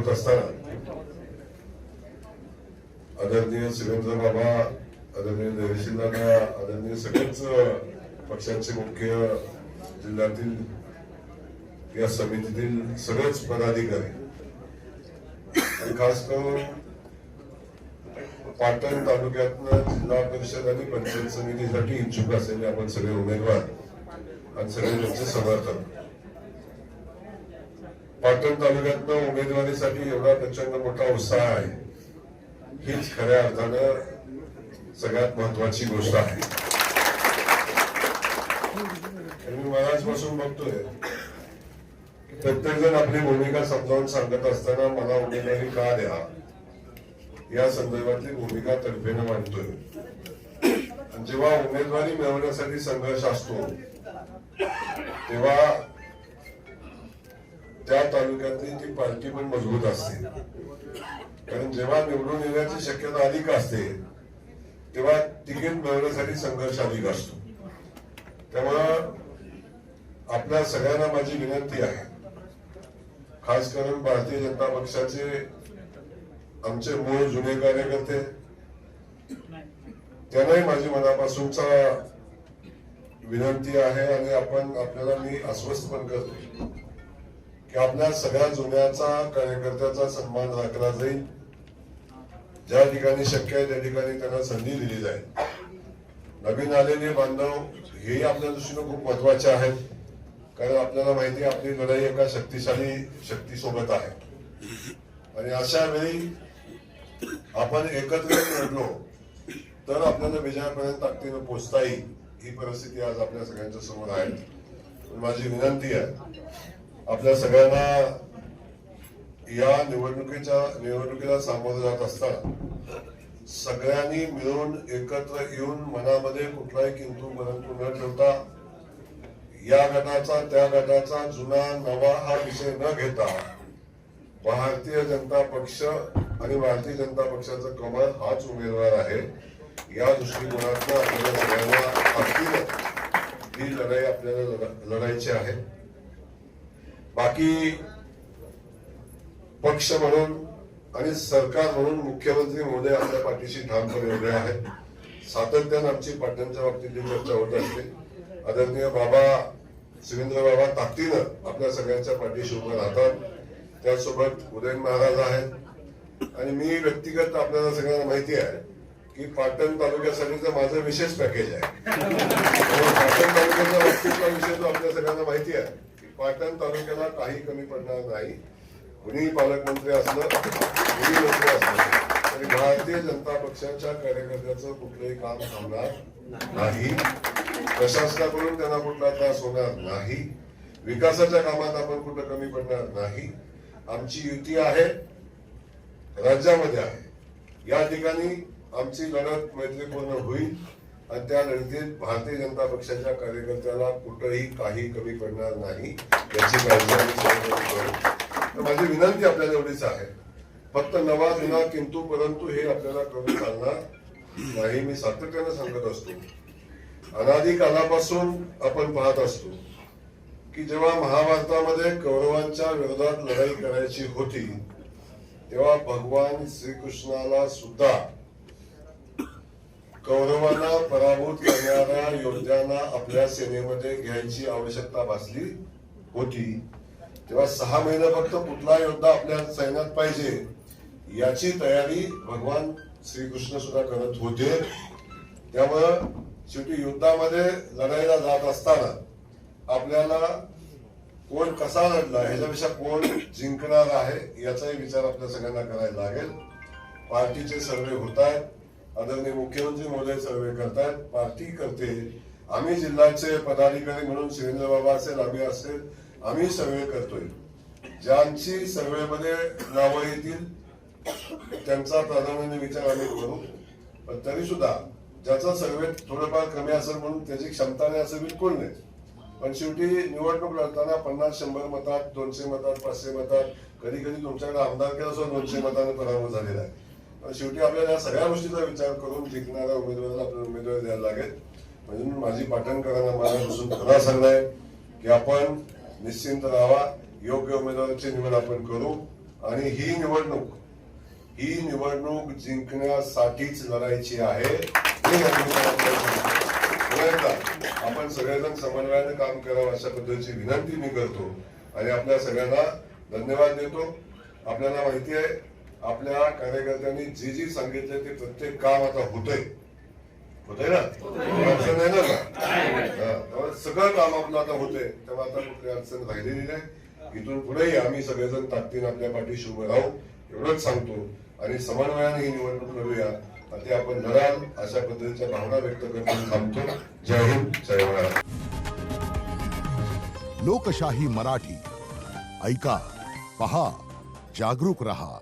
करत असताना आदरणीय सुरेंद्र बाबा, आदरणीय देवेशिंदांना, आदरणीय सगळेच पक्षाचे मुख्य, जिल्ह्यातील या समितीतील सगळेच पदाधिकारी आणि खास करून पाटण तालुक्यातनं जिल्हा परिषद आणि पंचायत समितीसाठी इच्छुक असलेले आपण सगळे उमेदवार आणि सगळे त्यांचे समर्थक. पाटण तालुक्यातनं उमेदवारीसाठी एवढा प्रचंड मोठा उत्साह आहे, हीच खऱ्या अर्थानं सगळ्यात महत्वाची गोष्ट आहे. मी मनापासून बघतोय प्रत्येक जण आपली भूमिका समजावून सांगत असताना मला उमेदवारी का द्या या संदर्भातली भूमिका तडफेनं मांडतोय. जेव्हा उमेदवारी मिळवण्यासाठी संघर्ष असतो तेव्हा त्या तालुक्यातली ती पार्टी पण मजबूत असते, कारण जेव्हा निवडून येण्याची शक्यता अधिक असते तेव्हा तिकीट मिळवण्यासाठी संघर्ष अधिक असतो. त्यामुळं आपल्या सगळ्यांना माझी विनंती आहे, खास करून भारतीय जनता पक्षाचे आमचे मूळ जुने कार्यकर्ते, त्यांनाही माझी मनापासूनचा विनंती आहे आणि आपल्याला मी आश्वस्त पण करतो की आपल्या सगळ्या जुन्याचा कार्यकर्त्याचा सन्मान राखला जाईल. ज्या ठिकाणी शक्य आहे त्या ठिकाणी त्यांना संधी दिली जाईल. नवीन आलेले बांधव हेही आपल्या दृष्टीने खूप महत्वाचे आहेत, कारण आपल्याला माहिती आहे आपली लढाई एका शक्तिशाली शक्तीसोबत आहे आणि अशा वेळी आपण एकत्र लढलो तर आपल्याला विजयापर्यंत ताकदीनं पोहोचता येईल. ही परिस्थिती आज आपल्या सगळ्यांच्या समोर आहे. माझी विनंती आहे आपल्या सगळ्यांना या निवडणुकीला सामोरं जात असताना सगळ्यांनी मिळून एकत्र येऊन मनामध्ये कुठलाही किंतु परंतु न ठेवता या गटाचा त्या गटाचा जुना नवा हा विषय न घेता भारतीय जनता पक्ष आणि भारतीय जनता पक्षाचा कमळ हाच उमेदवार आहे या दृष्टिकोनातून आपल्याला सगळ्यांना ही लढाई आपल्याला लढायची आहे. बाकी पक्ष म्हणून आणि सरकार म्हणून मुख्यमंत्री महोदय आपल्या पाठीशी ठामपणे उभे आहेत. सातत्याने आमची पाटणच्या बाबतीतली चर्चा होत असते. आदरणीय बाबा सुरेंद्र बाबा ताकदीनं आपल्या सगळ्यांच्या पाठीशी उभे राहतात. त्यासोबत उदयन महाराज आहेत आणि मी व्यक्तिगत आपल्याला सगळ्यांना माहिती आहे की पाटण तालुक्यासाठीचं माझं विशेष पॅकेज आहे. पाटण तालुक्याच्या बाबतीतला विषय तो आपल्या सगळ्यांना माहिती आहे की पाटण तालुक्याला काही कमी पडणार नाही. कुणीही पालकमंत्री असलं, कुणी मंत्री असलं तरी भारतीय जनता पक्षाच्या कार्यकर्त्याचं कुठलंही काम थांबणार नाही. प्रशासनाकडून त्यांना कुठला त्रास होणार नाही. विकासाच्या कामात आपण कुठं कमी पडणार नाही. आमची युती आहे, राज्यामध्ये आहे. या ठिकाणी आमची लढत मैत्रीपूर्ण होईल आणि त्या लढतीत भारतीय जनता पक्षाच्या कार्यकर्त्याला कुठंही काही कमी पडणार नाही याची काळजी आम्ही करू. तर माझी विनंती आपल्याला एवढीच आहे, फक्त नवा जुना किंतु परंतु हे आपल्याला करून चालणार नाही. मी सातत्याने सांगत असतो, अनादी कालापासून आपण पाहत असतो की जेव्हा महाभारतामध्ये कौरवांच्या विरोधात लढाई करायची होती तेव्हा भगवान श्रीकृष्णाला सुद्धा कौरवांना पराभूत करणाऱ्या योद्ध्यांना आपल्या सेनेमध्ये घ्यायची आवश्यकता भासली होती. तेव्हा 6 महिने फक्त कुठला योद्धा आपल्या सैन्यात पाहिजे याची तयारी भगवान श्रीकृष्ण सुद्धा करत होते. त्यामुळं शेवटी युद्धामध्ये लढाईला जात असताना आपल्याला कोण कसा लढला ह्याच्यापेक्षा कोण जिंकणार आहे याचाही विचार आपल्या सगळ्यांना करायला लागेल. पार्टीचे सर्वे होत आहेत, आदरणीय मुख्यमंत्री महोदय सर्वे करतायत, पार्टी करते. आम्ही जिल्ह्याचे पदाधिकारी म्हणून सुरेंद्र बाबा असेल, आम्ही असेल, आम्ही सर्वे करतोय. ज्यांची सर्वेमध्ये नावं येतील त्यांचा प्राधान्याने विचार आम्ही करू. पण तरी सुद्धा ज्याचा सर्वे थोडंफार कमी असेल म्हणून त्याची क्षमता नाही असं बिलकुल नाही. पण शेवटी निवडणूक लढताना 50-100 मतात, 200 मतात, 500 मतात, कधी कधी तुमच्याकडे आमदार केला सुद्धा 200 मतांनी पराभव झालेला आहे. पण शेवटी आपल्याला या सगळ्या गोष्टीचा विचार करून जिंकणाऱ्या उमेदवाराला आपल्याला उमेदवारी द्यायला लागेल. म्हणून माझी पाटणकरांना माझ्यापासून पुन्हा सांगणं आहे की आपण निश्चिंत राहावा, योग्य उमेदवाराची निवड आपण करू आणि ही निवडणूक जिंकण्यासाठीच लढायची आहे. हे आपण सगळेजण समन्वयाने काम करावं अशा पद्धतीची विनंती मी करतो आणि आपल्या सगळ्यांना धन्यवाद देतो. आपल्याला माहिती आहे आपल्या कार्यकर्त्यांनी जी सांगितले ते प्रत्येक काम आता होतंय ना, अडचण नाही ना. सगळं काम आपलं आता होतंय, तेव्हा आता कुठली अडचण राहिलेली नाही. इथून पुढेही आम्ही सगळेजण ताकदीने आपल्या पाठीशी उभे राहू एवढंच सांगतो आणि समन्वयाने ही निवडणूक लढूया. ते आपण लढाल अशा पद्धतीच्या भावना व्यक्त करून थांबतो. जय हिंद, जय महाराष्ट्र. लोकशाही मराठी ऐका, पहा, जागरूक रहा.